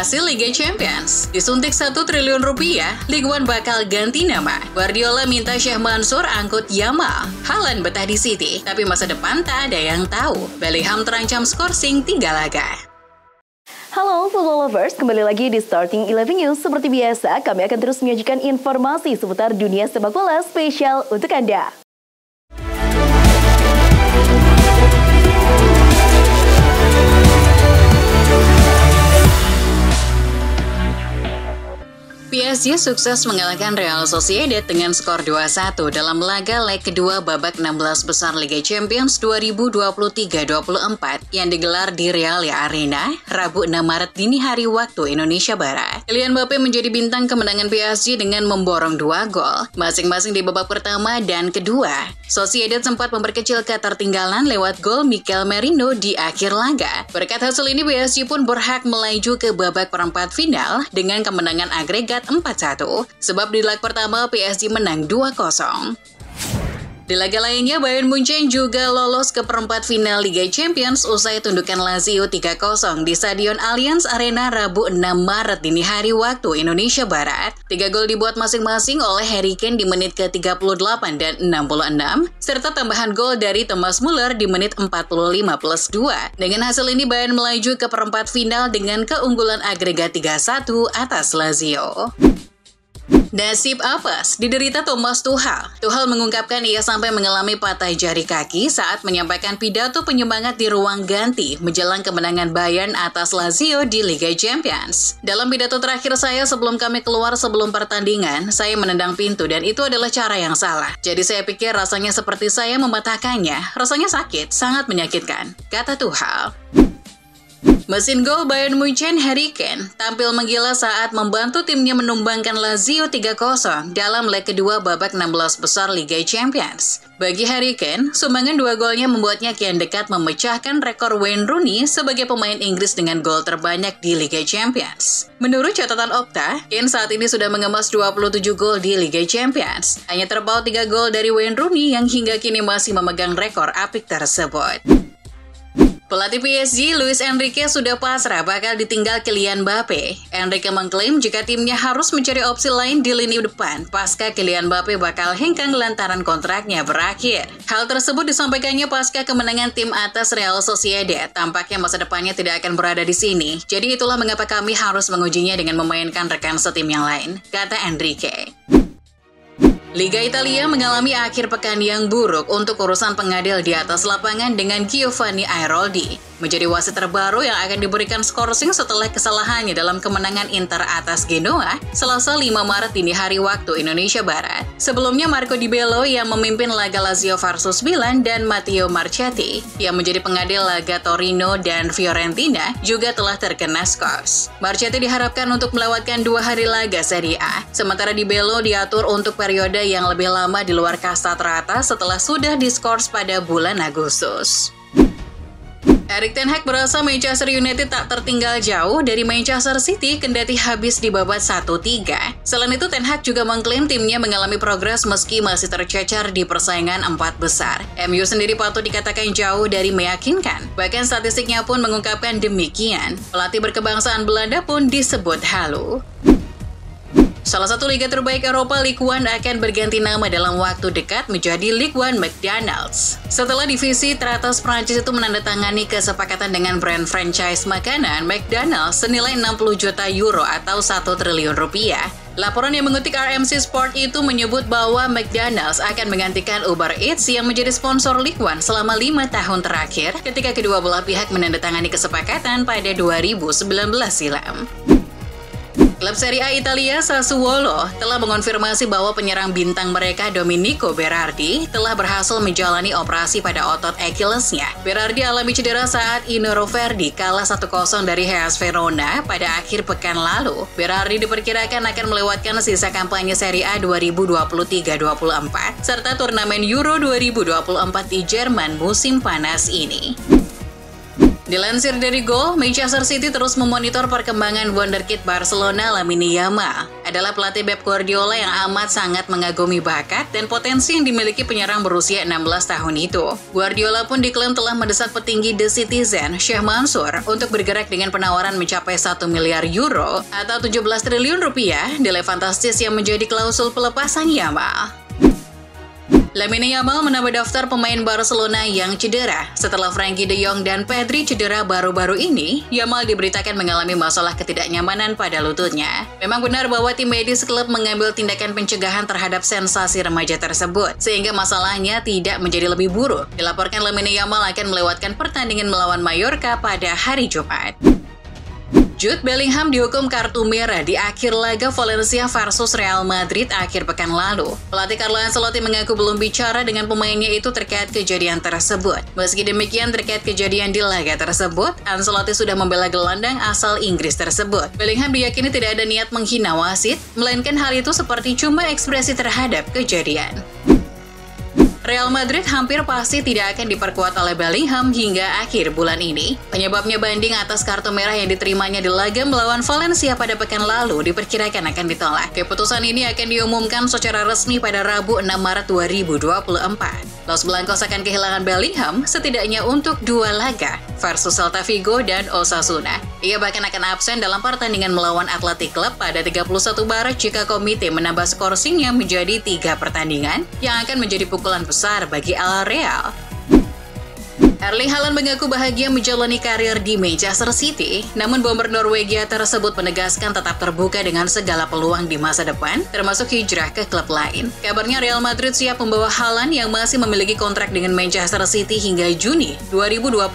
Hasil Liga Champions, disuntik 1 triliun rupiah, Ligue 1 bakal ganti nama. Guardiola minta Sheikh Mansour angkut Yamal. Haaland betah di City, tapi masa depan tak ada yang tahu. Bellingham terancam skorsing 3 laga. Halo football lovers, kembali lagi di Starting 11 News. Seperti biasa, kami akan terus menyajikan informasi seputar dunia sepak bola spesial untuk Anda. PSG sukses mengalahkan Real Sociedad dengan skor 2-1 dalam laga leg kedua babak 16 besar Liga Champions 2023-24 yang digelar di Realia Arena, Rabu 6 Maret dini hari waktu Indonesia Barat. Kylian Mbappe menjadi bintang kemenangan PSG dengan memborong 2 gol, masing-masing di babak pertama dan kedua. Sociedad sempat memperkecil ketertinggalan lewat gol Mikel Merino di akhir laga. Berkat hasil ini, PSG pun berhak melaju ke babak perempat final dengan kemenangan agregat 4-1, sebab di leg pertama PSG menang 2-0. Di laga lainnya, Bayern Munchen juga lolos ke perempat final Liga Champions usai tundukan Lazio 3-0 di Stadion Allianz Arena Rabu 6 Maret dini hari waktu Indonesia Barat. 3 gol dibuat masing-masing oleh Harry Kane di menit ke-38 dan 66, serta tambahan gol dari Thomas Müller di menit 45+2. Dengan hasil ini, Bayern melaju ke perempat final dengan keunggulan agregat 3-1 atas Lazio. Nasib apes diderita Thomas Tuchel. Tuchel mengungkapkan ia sampai mengalami patah jari kaki saat menyampaikan pidato penyemangat di ruang ganti menjelang kemenangan Bayern atas Lazio di Liga Champions. Dalam pidato terakhir saya sebelum kami keluar sebelum pertandingan, saya menendang pintu dan itu adalah cara yang salah. Jadi saya pikir rasanya seperti saya mematahkannya. Rasanya sakit, sangat menyakitkan, kata Tuchel. Mesin gol Bayern Munchen Harry Kane tampil menggila saat membantu timnya menumbangkan Lazio 3-0 dalam leg kedua babak 16 besar Liga Champions. Bagi Harry Kane, sumbangan 2 golnya membuatnya kian dekat memecahkan rekor Wayne Rooney sebagai pemain Inggris dengan gol terbanyak di Liga Champions. Menurut catatan Opta, Kane saat ini sudah mengemas 27 gol di Liga Champions. Hanya terpaut 3 gol dari Wayne Rooney yang hingga kini masih memegang rekor apik tersebut. Pelatih PSG, Luis Enrique, sudah pasrah bakal ditinggal Kylian Mbappe. Enrique mengklaim jika timnya harus mencari opsi lain di lini depan pasca Kylian Mbappe bakal hengkang lantaran kontraknya berakhir. Hal tersebut disampaikannya pasca kemenangan tim atas Real Sociedad. Tampaknya masa depannya tidak akan berada di sini. Jadi itulah mengapa kami harus mengujinya dengan memainkan rekan setim yang lain, kata Enrique. Liga Italia mengalami akhir pekan yang buruk untuk urusan pengadil di atas lapangan dengan Giovanni Airoldi menjadi wasit terbaru yang akan diberikan skorsing setelah kesalahannya dalam kemenangan Inter atas Genoa Selasa 5 Maret dini hari waktu Indonesia Barat. Sebelumnya Marco Di Bello yang memimpin laga Lazio versus Milan dan Matteo Marchetti yang menjadi pengadil laga Torino dan Fiorentina juga telah terkena skors. Marchetti diharapkan untuk melewatkan 2 hari laga Serie A, sementara Di Bello diatur untuk periode yang lebih lama di luar kasta teratas setelah sudah diskors pada bulan Agustus. Erik ten Hag berasa Manchester United tak tertinggal jauh dari Manchester City kendati habis dibabat 1-3. Selain itu, ten Hag juga mengklaim timnya mengalami progres meski masih tercecer di persaingan 4 besar. MU sendiri patut dikatakan jauh dari meyakinkan. Bahkan statistiknya pun mengungkapkan demikian. Pelatih berkebangsaan Belanda pun disebut halu. Salah satu liga terbaik Eropa, Ligue 1 akan berganti nama dalam waktu dekat menjadi Ligue 1 McDonald's. Setelah divisi teratas Prancis itu menandatangani kesepakatan dengan brand franchise makanan McDonald's senilai 60 juta euro atau 1 triliun rupiah. Laporan yang mengutip RMC Sport itu menyebut bahwa McDonald's akan menggantikan Uber Eats yang menjadi sponsor Ligue 1 selama 5 tahun terakhir ketika kedua belah pihak menandatangani kesepakatan pada 2019 silam. Klub Serie A Italia Sassuolo telah mengonfirmasi bahwa penyerang bintang mereka Domenico Berardi telah berhasil menjalani operasi pada otot Achillesnya. Berardi alami cedera saat Inooro Verdi kalah 1-0 dari Hellas Verona pada akhir pekan lalu. Berardi diperkirakan akan melewatkan sisa kampanye Serie A 2023-24 serta turnamen Euro 2024 di Jerman musim panas ini. Dilansir dari Goal, Manchester City terus memonitor perkembangan wonderkid Barcelona Lamine Yamal. adalah pelatih Pep Guardiola yang amat sangat mengagumi bakat dan potensi yang dimiliki penyerang berusia 16 tahun itu. Guardiola pun diklaim telah mendesak petinggi The Citizen, Sheikh Mansour, untuk bergerak dengan penawaran mencapai 1 miliar euro atau 17 triliun rupiah, nilai fantastis yang menjadi klausul pelepasan Yamal. Lamine Yamal menambah daftar pemain Barcelona yang cedera. Setelah Frankie de Jong dan Pedri cedera baru-baru ini, Yamal diberitakan mengalami masalah ketidaknyamanan pada lututnya. Memang benar bahwa tim medis klub mengambil tindakan pencegahan terhadap sensasi remaja tersebut, sehingga masalahnya tidak menjadi lebih buruk. Dilaporkan Lamine Yamal akan melewatkan pertandingan melawan Mallorca pada hari Jumat. Jude Bellingham dihukum kartu merah di akhir laga Valencia versus Real Madrid akhir pekan lalu. Pelatih Carlo Ancelotti mengaku belum bicara dengan pemainnya itu terkait kejadian tersebut. Meski demikian, terkait kejadian di laga tersebut, Ancelotti sudah membela gelandang asal Inggris tersebut. Bellingham diyakini tidak ada niat menghina wasit, melainkan hal itu seperti cuma ekspresi terhadap kejadian. Real Madrid hampir pasti tidak akan diperkuat oleh Bellingham hingga akhir bulan ini. Penyebabnya banding atas kartu merah yang diterimanya di laga melawan Valencia pada pekan lalu diperkirakan akan ditolak. Keputusan ini akan diumumkan secara resmi pada Rabu 6 Maret 2024. Los Blancos akan kehilangan Bellingham setidaknya untuk 2 laga versus Celta Vigo dan Osasuna. Ia bahkan akan absen dalam pertandingan melawan Athletic Club pada 31 Maret jika komite menambah skorsinya menjadi 3 pertandingan yang akan menjadi pukulan besar bagi El Real. Erling Haaland mengaku bahagia menjalani karir di Manchester City, namun bomber Norwegia tersebut menegaskan tetap terbuka dengan segala peluang di masa depan, termasuk hijrah ke klub lain. Kabarnya Real Madrid siap membawa Haaland yang masih memiliki kontrak dengan Manchester City hingga Juni 2027.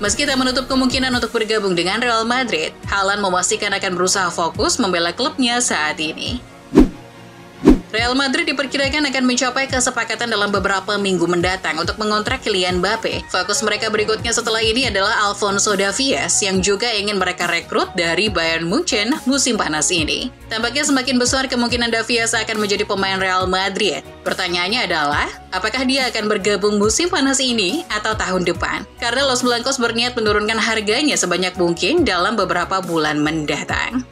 Meski tak menutup kemungkinan untuk bergabung dengan Real Madrid, Haaland memastikan akan berusaha fokus membela klubnya saat ini. Real Madrid diperkirakan akan mencapai kesepakatan dalam beberapa minggu mendatang untuk mengontrak Kylian Mbappe. Fokus mereka berikutnya setelah ini adalah Alphonso Davies yang juga ingin mereka rekrut dari Bayern Munchen musim panas ini. Tampaknya semakin besar kemungkinan Davies akan menjadi pemain Real Madrid. Pertanyaannya adalah, apakah dia akan bergabung musim panas ini atau tahun depan? Karena Los Blancos berniat menurunkan harganya sebanyak mungkin dalam beberapa bulan mendatang.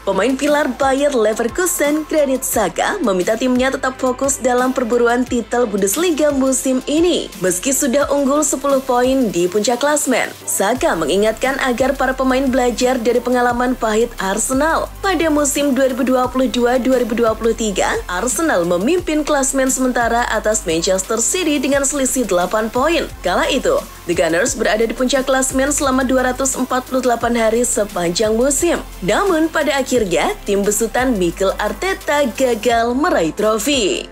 Pemain pilar Bayer Leverkusen, Granit Xhaka, meminta timnya tetap fokus dalam perburuan titel Bundesliga musim ini. Meski sudah unggul 10 poin di puncak klasmen, Xhaka mengingatkan agar para pemain belajar dari pengalaman pahit Arsenal. Pada musim 2022-2023, Arsenal memimpin klasmen sementara atas Manchester City dengan selisih 8 poin. Kala itu, The Gunners berada di puncak klasmen selama 248 hari sepanjang musim. Namun pada akhirnya, tim besutan Mikel Arteta gagal meraih trofi.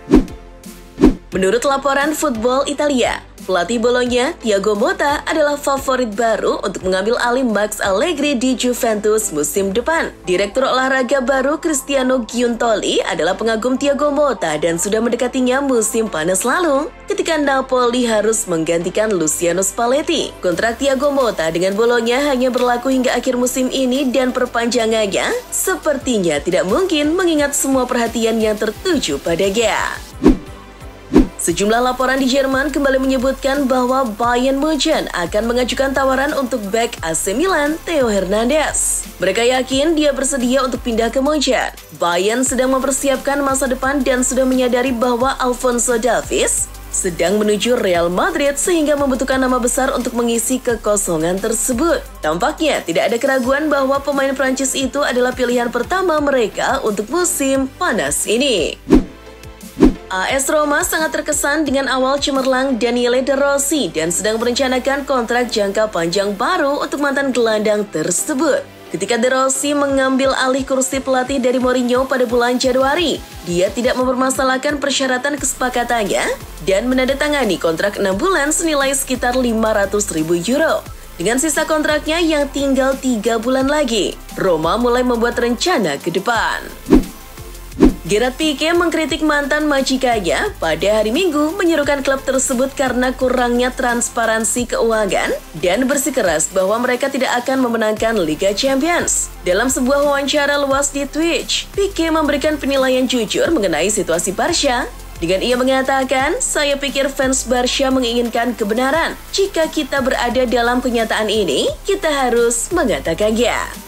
Menurut laporan Football Italia, pelatih Bologna, Thiago Motta adalah favorit baru untuk mengambil alih Max Allegri di Juventus musim depan. Direktur olahraga baru Cristiano Giuntoli adalah pengagum Thiago Motta dan sudah mendekatinya musim panas lalu ketika Napoli harus menggantikan Luciano Spalletti. Kontrak Thiago Motta dengan Bologna hanya berlaku hingga akhir musim ini dan perpanjangannya sepertinya tidak mungkin mengingat semua perhatian yang tertuju padanya. Sejumlah laporan di Jerman kembali menyebutkan bahwa Bayern Munchen akan mengajukan tawaran untuk bek AC Milan, Theo Hernandez. Mereka yakin dia bersedia untuk pindah ke Munchen. Bayern sedang mempersiapkan masa depan dan sudah menyadari bahwa Alphonso Davies sedang menuju Real Madrid sehingga membutuhkan nama besar untuk mengisi kekosongan tersebut. Tampaknya tidak ada keraguan bahwa pemain Prancis itu adalah pilihan pertama mereka untuk musim panas ini. AS Roma sangat terkesan dengan awal cemerlang Daniele De Rossi dan sedang merencanakan kontrak jangka panjang baru untuk mantan gelandang tersebut. Ketika De Rossi mengambil alih kursi pelatih dari Mourinho pada bulan Januari, dia tidak mempermasalahkan persyaratan kesepakatannya dan menandatangani kontrak 6 bulan senilai sekitar 500.000 euro. Dengan sisa kontraknya yang tinggal 3 bulan lagi, Roma mulai membuat rencana ke depan. Gerard Pique mengkritik mantan majikannya pada hari Minggu, menyerukan klub tersebut karena kurangnya transparansi keuangan dan bersikeras bahwa mereka tidak akan memenangkan Liga Champions. Dalam sebuah wawancara luas di Twitch, Pique memberikan penilaian jujur mengenai situasi Barca. Dengan ia mengatakan, "Saya pikir fans Barca menginginkan kebenaran. Jika kita berada dalam kenyataan ini, kita harus mengatakannya."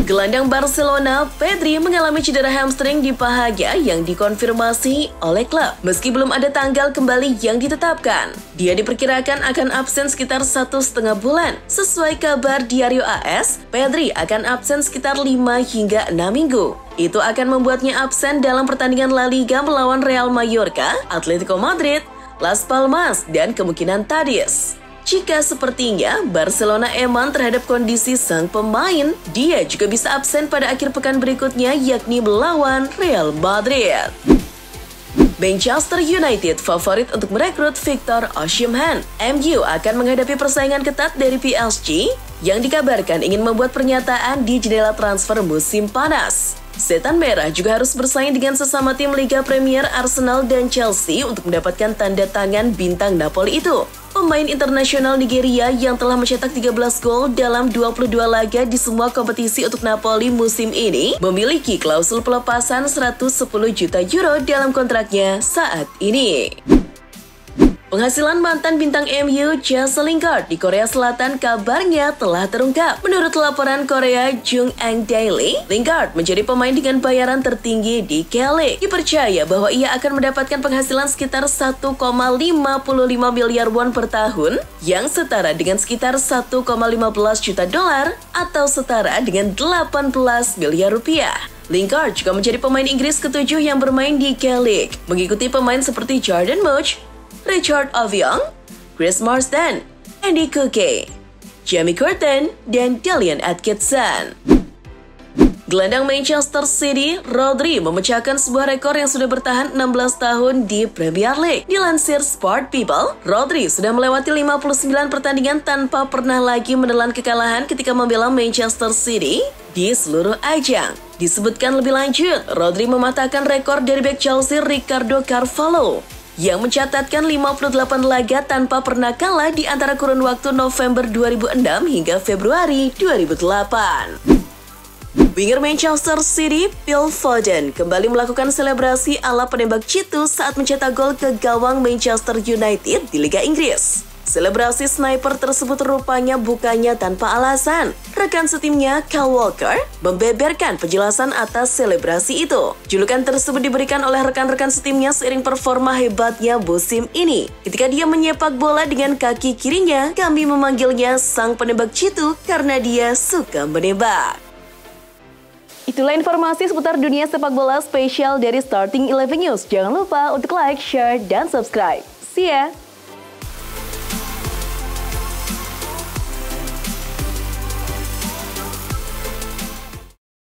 Gelandang Barcelona, Pedri mengalami cedera hamstring di pahanya yang dikonfirmasi oleh klub. Meski belum ada tanggal kembali yang ditetapkan, dia diperkirakan akan absen sekitar 1,5 bulan. Sesuai kabar Diario AS, Pedri akan absen sekitar 5 hingga 6 minggu. Itu akan membuatnya absen dalam pertandingan La Liga melawan Real Mallorca, Atletico Madrid, Las Palmas, dan kemungkinan Cadiz. Jika sepertinya Barcelona eman terhadap kondisi sang pemain, dia juga bisa absen pada akhir pekan berikutnya yakni melawan Real Madrid. Manchester United favorit untuk merekrut Victor Osimhen. MU akan menghadapi persaingan ketat dari PSG yang dikabarkan ingin membuat pernyataan di jendela transfer musim panas. Setan Merah juga harus bersaing dengan sesama tim Liga Premier Arsenal dan Chelsea untuk mendapatkan tanda tangan bintang Napoli itu. Pemain internasional Nigeria yang telah mencetak 13 gol dalam 22 laga di semua kompetisi untuk Napoli musim ini memiliki klausul pelepasan 110 juta euro dalam kontraknya saat ini. Penghasilan mantan bintang MU Jesse Lingard di Korea Selatan kabarnya telah terungkap. Menurut laporan Korea Jungang Daily, Lingard menjadi pemain dengan bayaran tertinggi di K-League. Dipercaya bahwa ia akan mendapatkan penghasilan sekitar 1,55 miliar won per tahun, yang setara dengan sekitar 1,15 juta dolar atau setara dengan 18 miliar rupiah. Lingard juga menjadi pemain Inggris ketujuh yang bermain di K-League, mengikuti pemain seperti Jordan Much, Richard Aviong, Chris Marsden, Andy Cooke, Jamie Curtin, dan Dalian Atkinson. Gelandang Manchester City, Rodri memecahkan sebuah rekor yang sudah bertahan 16 tahun di Premier League. Dilansir Sport People, Rodri sudah melewati 59 pertandingan tanpa pernah lagi menelan kekalahan ketika membela Manchester City di seluruh ajang. Disebutkan lebih lanjut, Rodri mematahkan rekor dari bek Chelsea Ricardo Carvalho yang mencatatkan 58 laga tanpa pernah kalah di antara kurun waktu November 2006 hingga Februari 2008. Winger Manchester City, Phil Foden, kembali melakukan selebrasi ala penembak jitu saat mencetak gol ke gawang Manchester United di Liga Inggris. Selebrasi sniper tersebut rupanya bukannya tanpa alasan. Rekan setimnya, Kyle Walker, membeberkan penjelasan atas selebrasi itu. Julukan tersebut diberikan oleh rekan-rekan setimnya seiring performa hebatnya musim ini. Ketika dia menyepak bola dengan kaki kirinya, kami memanggilnya sang penembak jitu karena dia suka menembak. Itulah informasi seputar dunia sepak bola spesial dari Starting 11 News. Jangan lupa untuk like, share, dan subscribe. See ya!